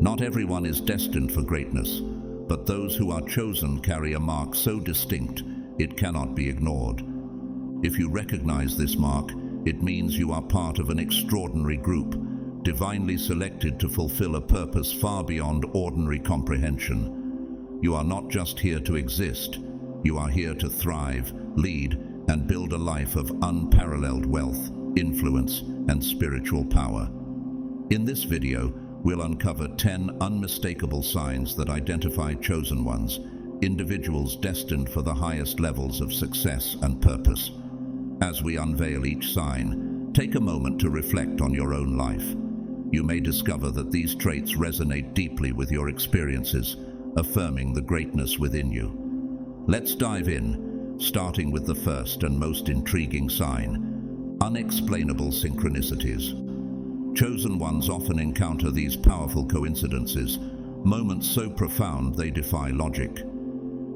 Not everyone is destined for greatness, but those who are chosen carry a mark so distinct it cannot be ignored. If you recognize this mark, it means you are part of an extraordinary group, divinely selected to fulfill a purpose far beyond ordinary comprehension. You are not just here to exist, you are here to thrive, lead, and build a life of unparalleled wealth, influence, and spiritual power. In this video, we'll uncover 10 unmistakable signs that identify chosen ones, individuals destined for the highest levels of success and purpose. As we unveil each sign, take a moment to reflect on your own life. You may discover that these traits resonate deeply with your experiences, affirming the greatness within you. Let's dive in, starting with the first and most intriguing sign: unexplainable synchronicities. Chosen ones often encounter these powerful coincidences, moments so profound they defy logic.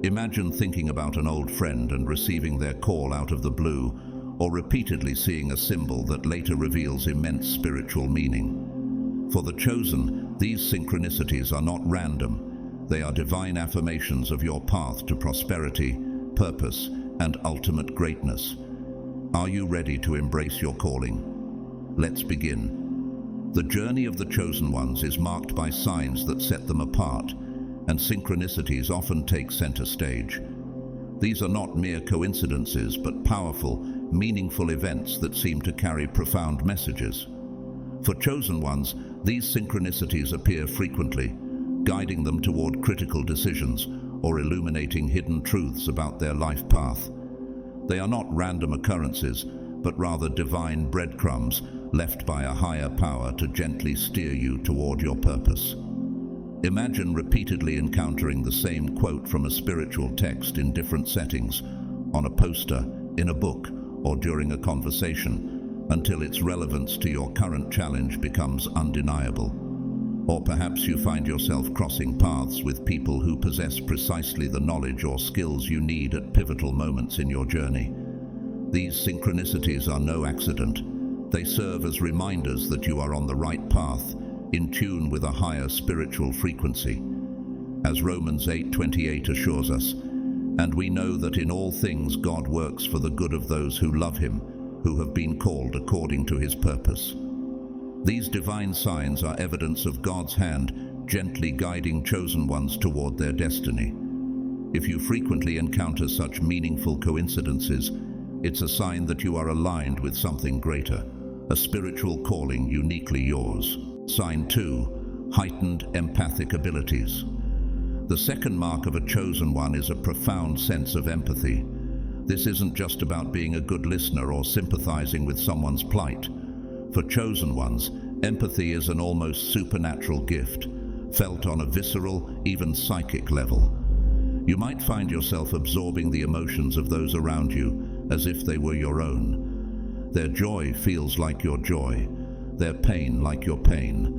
Imagine thinking about an old friend and receiving their call out of the blue, or repeatedly seeing a symbol that later reveals immense spiritual meaning. For the chosen, these synchronicities are not random. They are divine affirmations of your path to prosperity, purpose, and ultimate greatness. Are you ready to embrace your calling? Let's begin. The journey of the chosen ones is marked by signs that set them apart, and synchronicities often take center stage. These are not mere coincidences, but powerful, meaningful events that seem to carry profound messages. For chosen ones, these synchronicities appear frequently, guiding them toward critical decisions or illuminating hidden truths about their life path. They are not random occurrences, but rather divine breadcrumbs left by a higher power to gently steer you toward your purpose. Imagine repeatedly encountering the same quote from a spiritual text in different settings, on a poster, in a book, or during a conversation, until its relevance to your current challenge becomes undeniable. Or perhaps you find yourself crossing paths with people who possess precisely the knowledge or skills you need at pivotal moments in your journey. These synchronicities are no accident. They serve as reminders that you are on the right path, in tune with a higher spiritual frequency. As Romans 8:28 assures us, "And we know that in all things God works for the good of those who love him, who have been called according to his purpose." These divine signs are evidence of God's hand gently guiding chosen ones toward their destiny. If you frequently encounter such meaningful coincidences, it's a sign that you are aligned with something greater, a spiritual calling uniquely yours. Sign 2: heightened empathic abilities. The second mark of a chosen one is a profound sense of empathy. This isn't just about being a good listener or sympathizing with someone's plight. For chosen ones, empathy is an almost supernatural gift, felt on a visceral, even psychic level. You might find yourself absorbing the emotions of those around you as if they were your own. Their joy feels like your joy, their pain like your pain.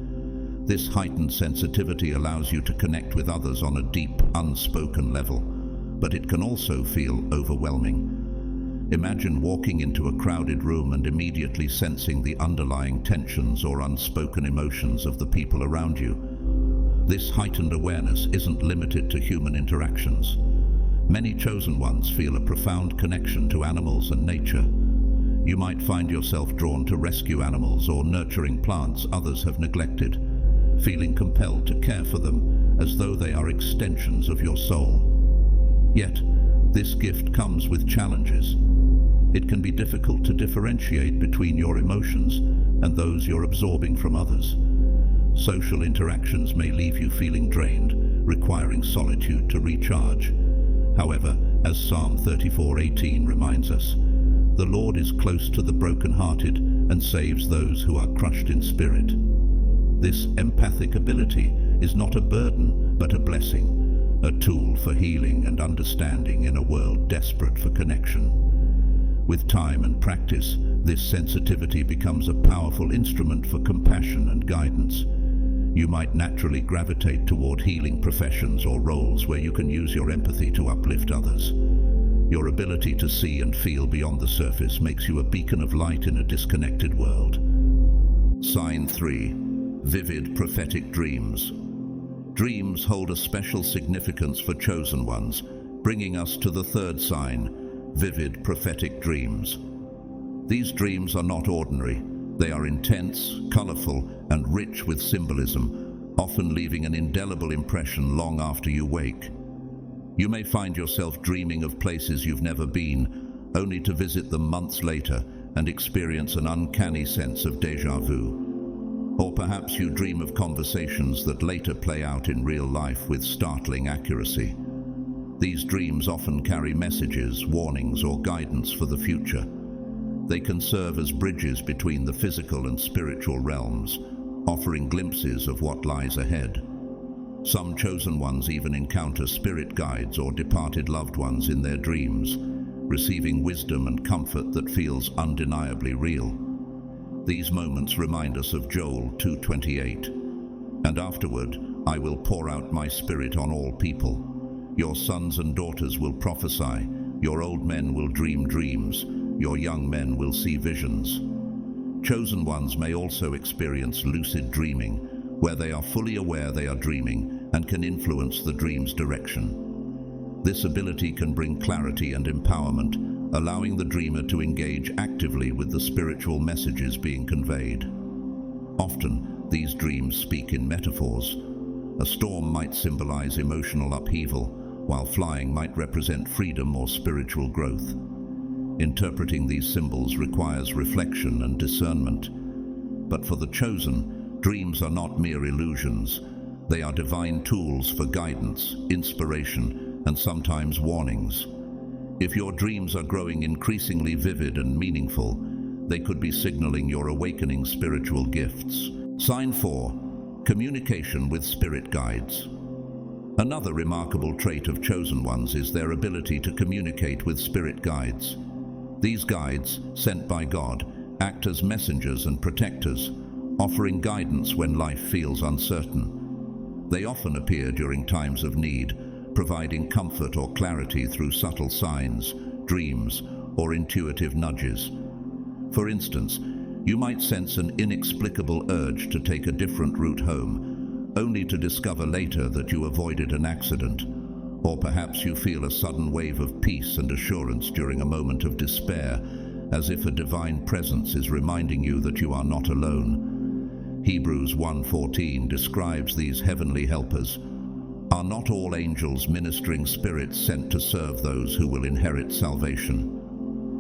This heightened sensitivity allows you to connect with others on a deep, unspoken level, but it can also feel overwhelming. Imagine walking into a crowded room and immediately sensing the underlying tensions or unspoken emotions of the people around you. This heightened awareness isn't limited to human interactions. Many chosen ones feel a profound connection to animals and nature. You might find yourself drawn to rescue animals or nurturing plants others have neglected, feeling compelled to care for them as though they are extensions of your soul. Yet, this gift comes with challenges. It can be difficult to differentiate between your emotions and those you're absorbing from others. Social interactions may leave you feeling drained, requiring solitude to recharge. However, as Psalm 34:18 reminds us, "The Lord is close to the brokenhearted and saves those who are crushed in spirit." This empathic ability is not a burden, but a blessing, a tool for healing and understanding in a world desperate for connection. With time and practice, this sensitivity becomes a powerful instrument for compassion and guidance. You might naturally gravitate toward healing professions or roles where you can use your empathy to uplift others. Your ability to see and feel beyond the surface makes you a beacon of light in a disconnected world. Sign 3: vivid prophetic dreams. Dreams hold a special significance for chosen ones, bringing us to the third sign, vivid prophetic dreams. These dreams are not ordinary. They are intense, colorful, and rich with symbolism, often leaving an indelible impression long after you wake. You may find yourself dreaming of places you've never been, only to visit them months later and experience an uncanny sense of déjà vu. Or perhaps you dream of conversations that later play out in real life with startling accuracy. These dreams often carry messages, warnings, or guidance for the future. They can serve as bridges between the physical and spiritual realms, offering glimpses of what lies ahead. Some chosen ones even encounter spirit guides or departed loved ones in their dreams, receiving wisdom and comfort that feels undeniably real. These moments remind us of Joel 2:28, "And afterward I will pour out my spirit on all people. Your sons and daughters will prophesy, your old men will dream dreams, your young men will see visions." Chosen ones may also experience lucid dreaming, where they are fully aware they are dreaming and can influence the dream's direction. This ability can bring clarity and empowerment, allowing the dreamer to engage actively with the spiritual messages being conveyed. Often, these dreams speak in metaphors. A storm might symbolize emotional upheaval, while flying might represent freedom or spiritual growth. Interpreting these symbols requires reflection and discernment. But for the chosen, dreams are not mere illusions. They are divine tools for guidance, inspiration, and sometimes warnings. If your dreams are growing increasingly vivid and meaningful, they could be signaling your awakening spiritual gifts. Sign 4. Communication with spirit guides. Another remarkable trait of chosen ones is their ability to communicate with spirit guides. These guides, sent by God, act as messengers and protectors, offering guidance when life feels uncertain. They often appear during times of need, providing comfort or clarity through subtle signs, dreams, or intuitive nudges. For instance, you might sense an inexplicable urge to take a different route home, only to discover later that you avoided an accident. Or perhaps you feel a sudden wave of peace and assurance during a moment of despair, as if a divine presence is reminding you that you are not alone. Hebrews 1:14 describes these heavenly helpers. Are not all angels ministering spirits sent to serve those who will inherit salvation?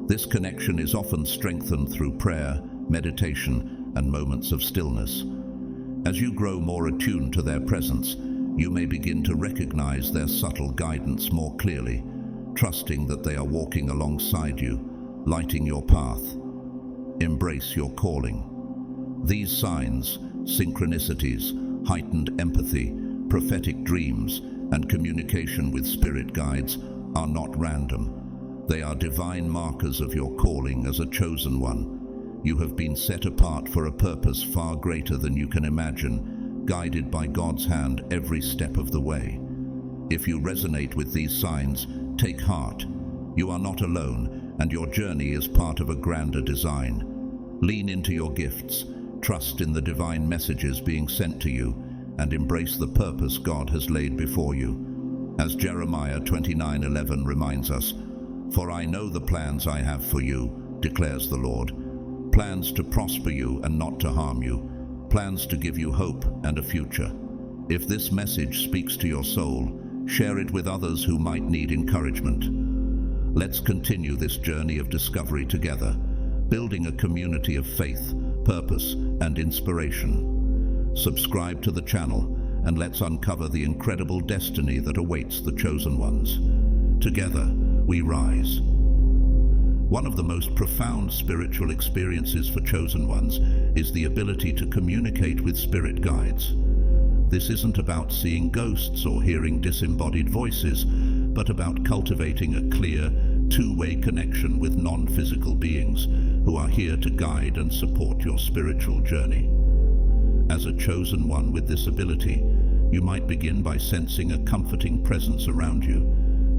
This connection is often strengthened through prayer, meditation, and moments of stillness. As you grow more attuned to their presence, you may begin to recognize their subtle guidance more clearly, trusting that they are walking alongside you, lighting your path. Embrace your calling. These signs, synchronicities, heightened empathy, prophetic dreams, and communication with spirit guides are not random. They are divine markers of your calling as a chosen one. You have been set apart for a purpose far greater than you can imagine, guided by God's hand every step of the way. If you resonate with these signs, take heart. You are not alone, and your journey is part of a grander design. Lean into your gifts, trust in the divine messages being sent to you, and embrace the purpose God has laid before you. As Jeremiah 29:11 reminds us, "For I know the plans I have for you, declares the Lord, plans to prosper you and not to harm you, plans to give you hope and a future." If this message speaks to your soul, share it with others who might need encouragement. Let's continue this journey of discovery together, building a community of faith, purpose, and inspiration. Subscribe to the channel, and let's uncover the incredible destiny that awaits the chosen ones. Together, we rise. One of the most profound spiritual experiences for chosen ones is the ability to communicate with spirit guides. This isn't about seeing ghosts or hearing disembodied voices, but about cultivating a clear, two-way connection with non-physical beings who are here to guide and support your spiritual journey. As a chosen one with this ability, you might begin by sensing a comforting presence around you,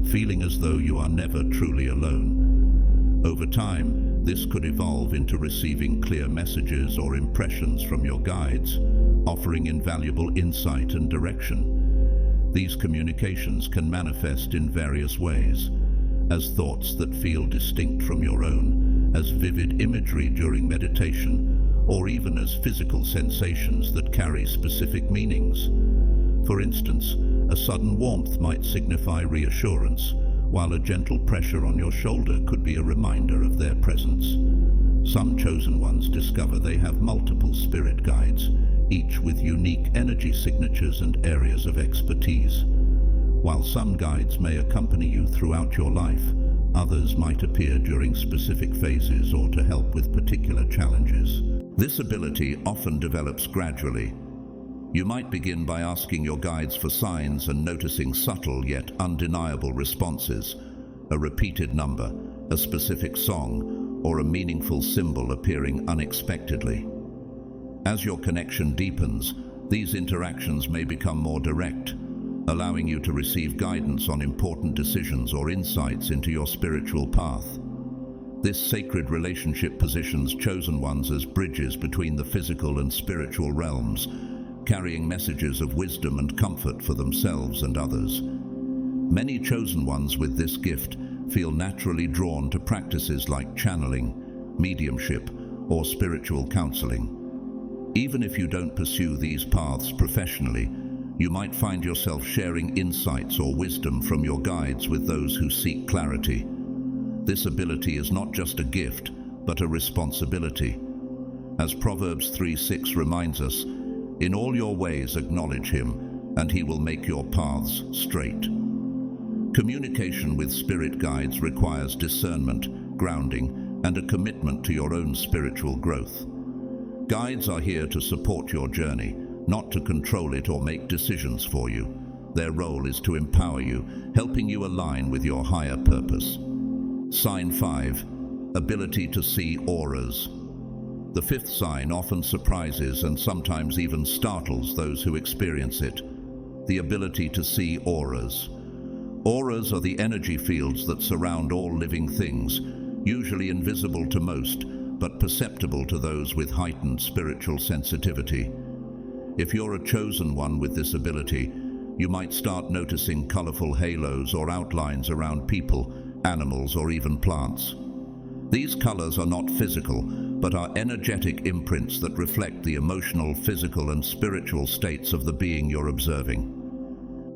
feeling as though you are never truly alone. Over time, this could evolve into receiving clear messages or impressions from your guides, offering invaluable insight and direction. These communications can manifest in various ways, as thoughts that feel distinct from your own, as vivid imagery during meditation, or even as physical sensations that carry specific meanings. For instance, a sudden warmth might signify reassurance, while a gentle pressure on your shoulder could be a reminder of their presence. Some chosen ones discover they have multiple spirit guides, each with unique energy signatures and areas of expertise. While some guides may accompany you throughout your life, others might appear during specific phases or to help with particular challenges. This ability often develops gradually. You might begin by asking your guides for signs and noticing subtle yet undeniable responses, a repeated number, a specific song, or a meaningful symbol appearing unexpectedly. As your connection deepens, these interactions may become more direct, allowing you to receive guidance on important decisions or insights into your spiritual path. This sacred relationship positions chosen ones as bridges between the physical and spiritual realms, carrying messages of wisdom and comfort for themselves and others. Many chosen ones with this gift feel naturally drawn to practices like channeling, mediumship, or spiritual counseling. Even if you don't pursue these paths professionally, you might find yourself sharing insights or wisdom from your guides with those who seek clarity. This ability is not just a gift, but a responsibility. As Proverbs 3:6 reminds us, "In all your ways acknowledge him, and he will make your paths straight." Communication with spirit guides requires discernment, grounding, and a commitment to your own spiritual growth. Guides are here to support your journey, not to control it or make decisions for you. Their role is to empower you, helping you align with your higher purpose. Sign 5. Ability to see auras. The fifth sign often surprises and sometimes even startles those who experience it: the ability to see auras. Auras are the energy fields that surround all living things, usually invisible to most, but perceptible to those with heightened spiritual sensitivity. If you're a chosen one with this ability, you might start noticing colorful halos or outlines around people, animals, or even plants. These colors are not physical, but are energetic imprints that reflect the emotional, physical, and spiritual states of the being you're observing.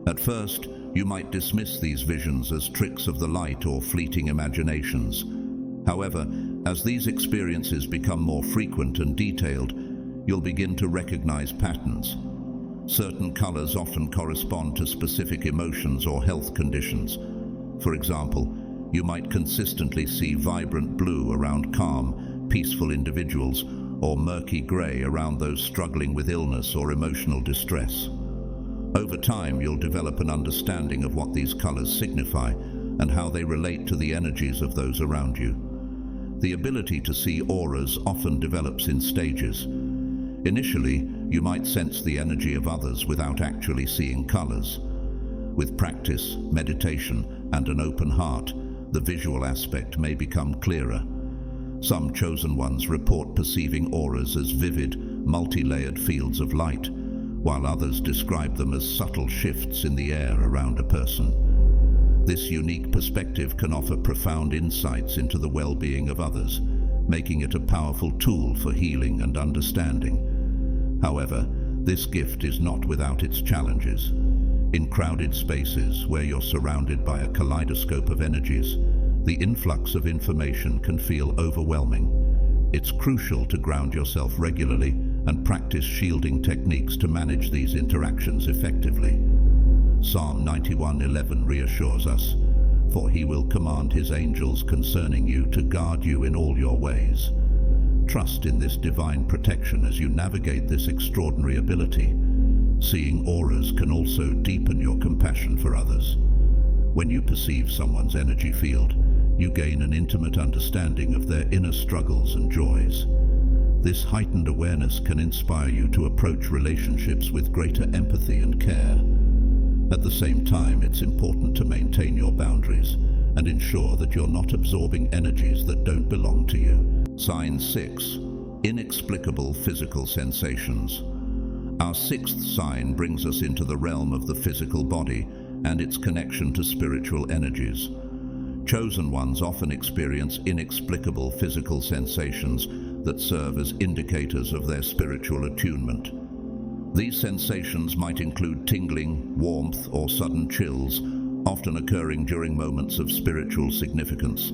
At first, you might dismiss these visions as tricks of the light or fleeting imaginations. However, as these experiences become more frequent and detailed, you'll begin to recognize patterns. Certain colors often correspond to specific emotions or health conditions. For example, you might consistently see vibrant blue around calm, peaceful individuals, or murky gray around those struggling with illness or emotional distress. Over time, you'll develop an understanding of what these colors signify and how they relate to the energies of those around you. The ability to see auras often develops in stages. Initially, you might sense the energy of others without actually seeing colors. With practice, meditation, and an open heart, the visual aspect may become clearer. Some chosen ones report perceiving auras as vivid, multi-layered fields of light, while others describe them as subtle shifts in the air around a person. This unique perspective can offer profound insights into the well-being of others, making it a powerful tool for healing and understanding. However, this gift is not without its challenges. In crowded spaces where you're surrounded by a kaleidoscope of energies, the influx of information can feel overwhelming. It's crucial to ground yourself regularly and practice shielding techniques to manage these interactions effectively. Psalm 91:11 reassures us, "For he will command his angels concerning you to guard you in all your ways." Trust in this divine protection as you navigate this extraordinary ability. Seeing auras can also deepen your compassion for others. When you perceive someone's energy field, you gain an intimate understanding of their inner struggles and joys. This heightened awareness can inspire you to approach relationships with greater empathy and care. At the same time, it's important to maintain your boundaries and ensure that you're not absorbing energies that don't belong to you. Sign 6. Inexplicable physical sensations. Our sixth sign brings us into the realm of the physical body and its connection to spiritual energies. Chosen ones often experience inexplicable physical sensations that serve as indicators of their spiritual attunement. These sensations might include tingling, warmth, or sudden chills, often occurring during moments of spiritual significance.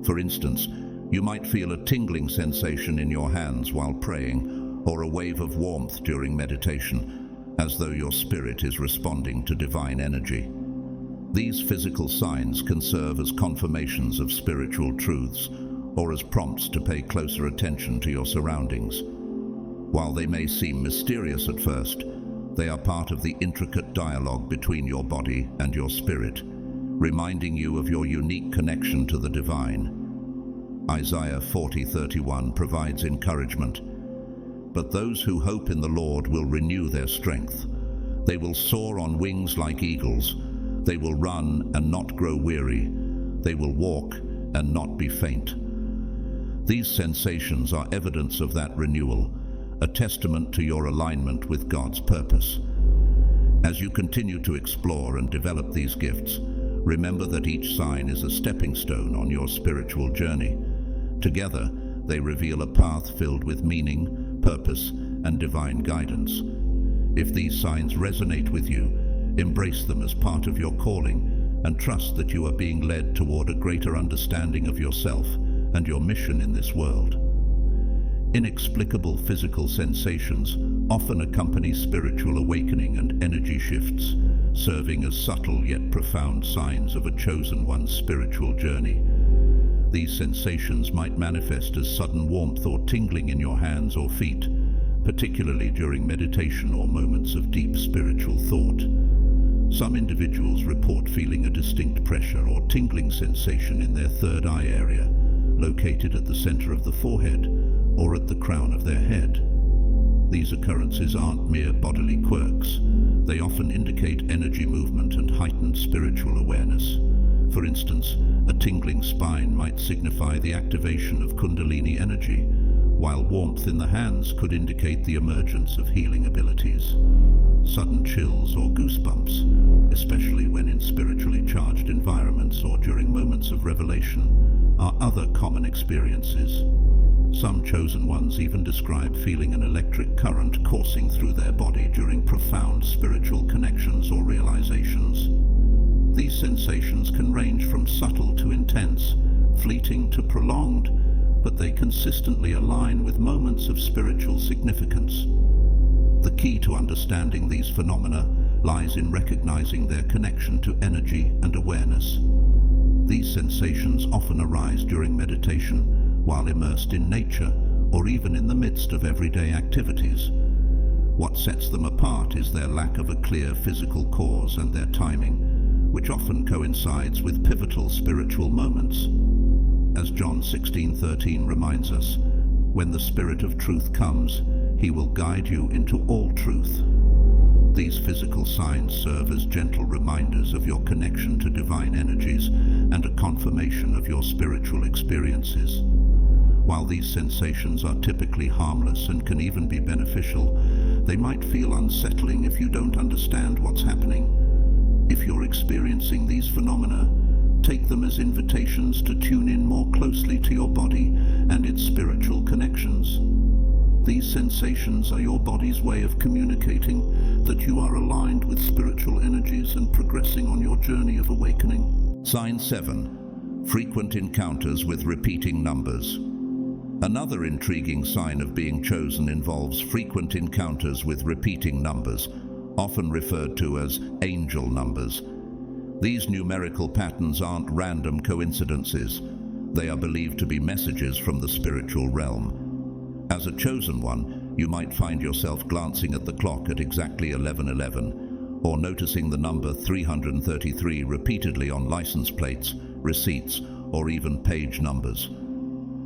For instance, you might feel a tingling sensation in your hands while praying, or a wave of warmth during meditation, as though your spirit is responding to divine energy. These physical signs can serve as confirmations of spiritual truths, or as prompts to pay closer attention to your surroundings. While they may seem mysterious at first, they are part of the intricate dialogue between your body and your spirit, reminding you of your unique connection to the divine. Isaiah 40:31 provides encouragement. But those who hope in the Lord will renew their strength. They will soar on wings like eagles. They will run and not grow weary. They will walk and not be faint. These sensations are evidence of that renewal, a testament to your alignment with God's purpose. As you continue to explore and develop these gifts, remember that each sign is a stepping stone on your spiritual journey. Together, they reveal a path filled with meaning, purpose, and divine guidance. If these signs resonate with you, embrace them as part of your calling and trust that you are being led toward a greater understanding of yourself and your mission in this world. Inexplicable physical sensations often accompany spiritual awakening and energy shifts, serving as subtle yet profound signs of a chosen one's spiritual journey. These sensations might manifest as sudden warmth or tingling in your hands or feet, particularly during meditation or moments of deep spiritual thought. Some individuals report feeling a distinct pressure or tingling sensation in their third eye area, located at the center of the forehead or at the crown of their head. These occurrences aren't mere bodily quirks. They often indicate energy movement and heightened spiritual awareness. For instance, a tingling spine might signify the activation of Kundalini energy, while warmth in the hands could indicate the emergence of healing abilities. Sudden chills or goosebumps, especially when in spiritually charged environments or during moments of revelation, are other common experiences. Some chosen ones even describe feeling an electric current coursing through their body during profound spiritual connections or realizations. These sensations can range from subtle to intense, fleeting to prolonged, but they consistently align with moments of spiritual significance. The key to understanding these phenomena lies in recognizing their connection to energy and awareness. These sensations often arise during meditation, while immersed in nature, or even in the midst of everyday activities. What sets them apart is their lack of a clear physical cause and their timing, which often coincides with pivotal spiritual moments. As John 16:13 reminds us, when the Spirit of truth comes, he will guide you into all truth. These physical signs serve as gentle reminders of your connection to divine energies and a confirmation of your spiritual experiences. While these sensations are typically harmless and can even be beneficial, they might feel unsettling if you don't understand what's happening. If you're experiencing these phenomena, take them as invitations to tune in more closely to your body and its spiritual connections. These sensations are your body's way of communicating that you are aligned with spiritual energies and progressing on your journey of awakening. Sign 7. Frequent encounters with repeating numbers. Another intriguing sign of being chosen involves frequent encounters with repeating numbers, often referred to as angel numbers. These numerical patterns aren't random coincidences. They are believed to be messages from the spiritual realm. As a chosen one, you might find yourself glancing at the clock at exactly 11:11, or noticing the number 333 repeatedly on license plates, receipts, or even page numbers.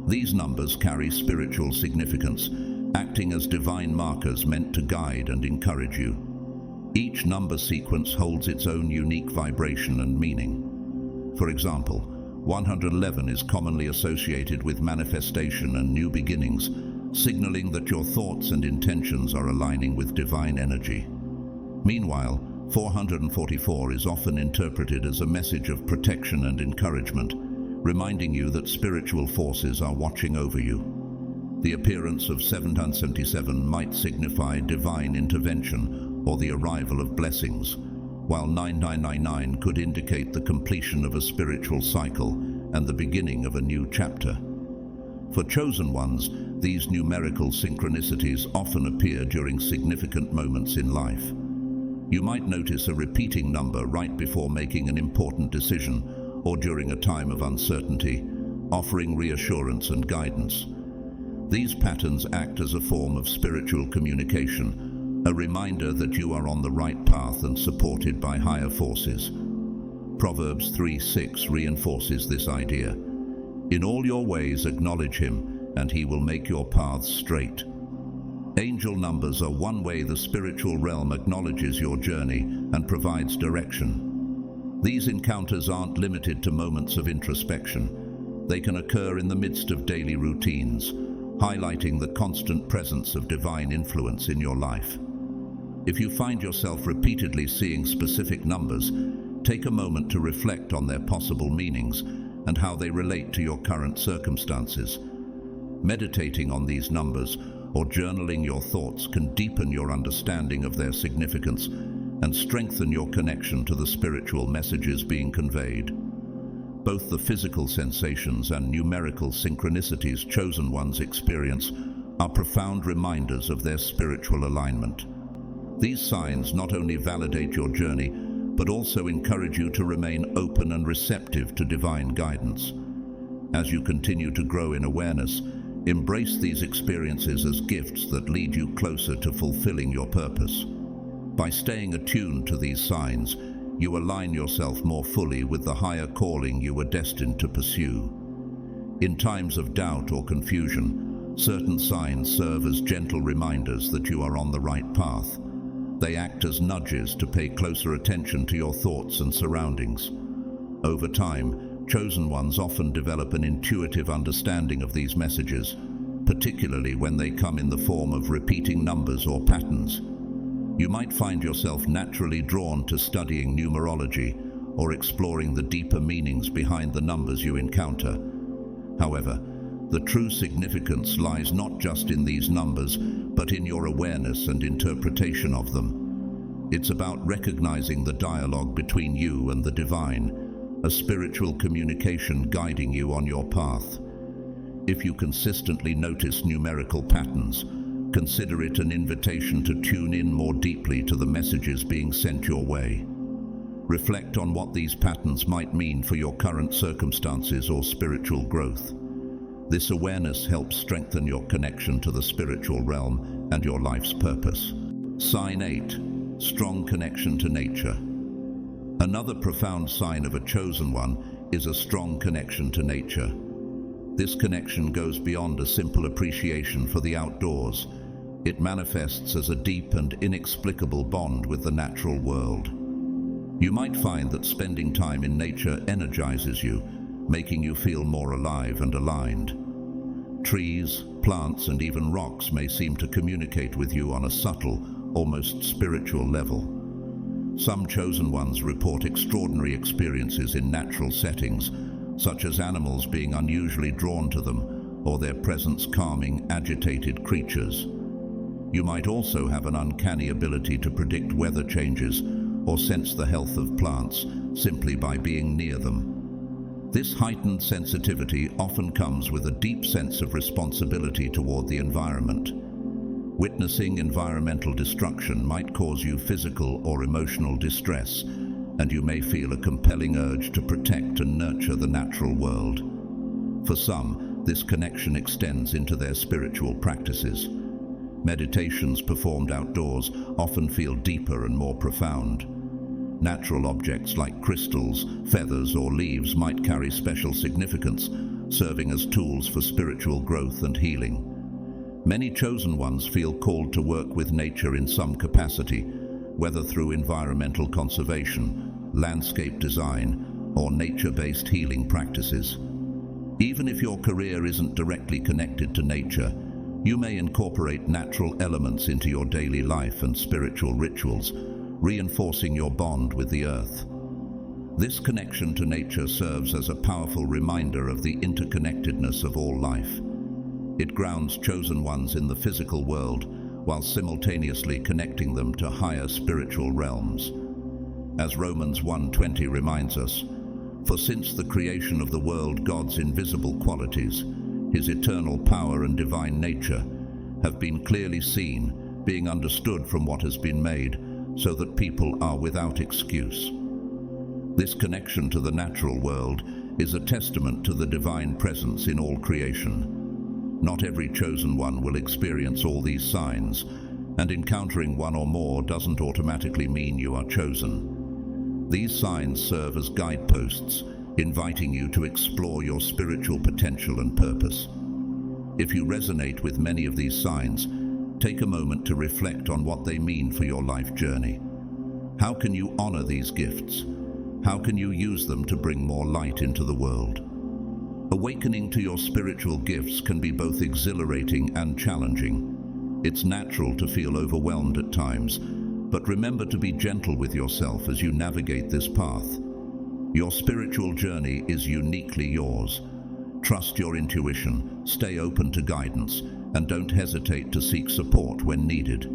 These numbers carry spiritual significance, acting as divine markers meant to guide and encourage you. Each number sequence holds its own unique vibration and meaning. For example, 111 is commonly associated with manifestation and new beginnings, signaling that your thoughts and intentions are aligning with divine energy. Meanwhile, 444 is often interpreted as a message of protection and encouragement, reminding you that spiritual forces are watching over you. The appearance of 777 might signify divine intervention or the arrival of blessings, while 9999 could indicate the completion of a spiritual cycle and the beginning of a new chapter. For chosen ones, these numerical synchronicities often appear during significant moments in life. You might notice a repeating number right before making an important decision or during a time of uncertainty, offering reassurance and guidance. These patterns act as a form of spiritual communication, a reminder that you are on the right path and supported by higher forces. Proverbs 3:6 reinforces this idea. In all your ways acknowledge him, and he will make your paths straight. Angel numbers are one way the spiritual realm acknowledges your journey and provides direction. These encounters aren't limited to moments of introspection. They can occur in the midst of daily routines, highlighting the constant presence of divine influence in your life. If you find yourself repeatedly seeing specific numbers, take a moment to reflect on their possible meanings and how they relate to your current circumstances. Meditating on these numbers or journaling your thoughts can deepen your understanding of their significance and strengthen your connection to the spiritual messages being conveyed. Both the physical sensations and numerical synchronicities chosen ones experience are profound reminders of their spiritual alignment. These signs not only validate your journey, but also encourage you to remain open and receptive to divine guidance. As you continue to grow in awareness, embrace these experiences as gifts that lead you closer to fulfilling your purpose. By staying attuned to these signs, you align yourself more fully with the higher calling you were destined to pursue. In times of doubt or confusion, certain signs serve as gentle reminders that you are on the right path. They act as nudges to pay closer attention to your thoughts and surroundings. Over time, chosen ones often develop an intuitive understanding of these messages, particularly when they come in the form of repeating numbers or patterns. You might find yourself naturally drawn to studying numerology or exploring the deeper meanings behind the numbers you encounter. However, the true significance lies not just in these numbers, but in your awareness and interpretation of them. It's about recognizing the dialogue between you and the divine, a spiritual communication guiding you on your path. If you consistently notice numerical patterns, consider it an invitation to tune in more deeply to the messages being sent your way. Reflect on what these patterns might mean for your current circumstances or spiritual growth. This awareness helps strengthen your connection to the spiritual realm and your life's purpose. Sign 8. Strong connection to nature. Another profound sign of a chosen one is a strong connection to nature. This connection goes beyond a simple appreciation for the outdoors. It manifests as a deep and inexplicable bond with the natural world. You might find that spending time in nature energizes you, making you feel more alive and aligned. Trees, plants, and even rocks may seem to communicate with you on a subtle, almost spiritual level. Some chosen ones report extraordinary experiences in natural settings, such as animals being unusually drawn to them, or their presence calming agitated creatures. You might also have an uncanny ability to predict weather changes or sense the health of plants simply by being near them. This heightened sensitivity often comes with a deep sense of responsibility toward the environment. Witnessing environmental destruction might cause you physical or emotional distress, and you may feel a compelling urge to protect and nurture the natural world. For some, this connection extends into their spiritual practices. Meditations performed outdoors often feel deeper and more profound. Natural objects like crystals, feathers, or leaves might carry special significance, serving as tools for spiritual growth and healing. Many chosen ones feel called to work with nature in some capacity, whether through environmental conservation, landscape design, or nature-based healing practices. Even if your career isn't directly connected to nature, You may incorporate natural elements into your daily life and spiritual rituals, reinforcing your bond with the earth. This connection to nature serves as a powerful reminder of the interconnectedness of all life. It grounds chosen ones in the physical world while simultaneously connecting them to higher spiritual realms. As Romans 1:20 reminds us, "For since the creation of the world, God's invisible qualities, His eternal power and divine nature, have been clearly seen, being understood from what has been made, so that people are without excuse." This connection to the natural world is a testament to the divine presence in all creation. Not every chosen one will experience all these signs, and encountering one or more doesn't automatically mean you are chosen. These signs serve as guideposts, inviting you to explore your spiritual potential and purpose. If you resonate with many of these signs, take a moment to reflect on what they mean for your life journey. How can you honor these gifts? How can you use them to bring more light into the world? Awakening to your spiritual gifts can be both exhilarating and challenging. It's natural to feel overwhelmed at times, but remember to be gentle with yourself as you navigate this path. Your spiritual journey is uniquely yours. Trust your intuition, stay open to guidance, and don't hesitate to seek support when needed.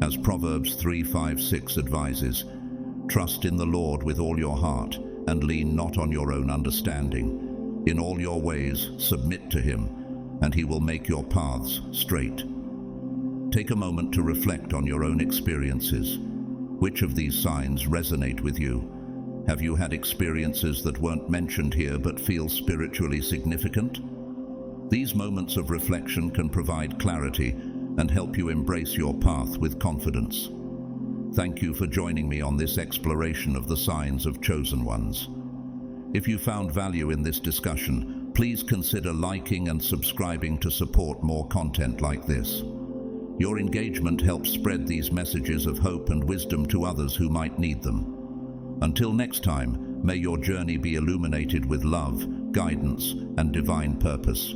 As Proverbs 3:5-6 advises, "Trust in the Lord with all your heart, and lean not on your own understanding. In all your ways submit to Him, and He will make your paths straight." Take a moment to reflect on your own experiences. Which of these signs resonate with you? Have you had experiences that weren't mentioned here but feel spiritually significant? These moments of reflection can provide clarity and help you embrace your path with confidence. Thank you for joining me on this exploration of the signs of chosen ones. If you found value in this discussion, please consider liking and subscribing to support more content like this. Your engagement helps spread these messages of hope and wisdom to others who might need them. Until next time, may your journey be illuminated with love, guidance, and divine purpose.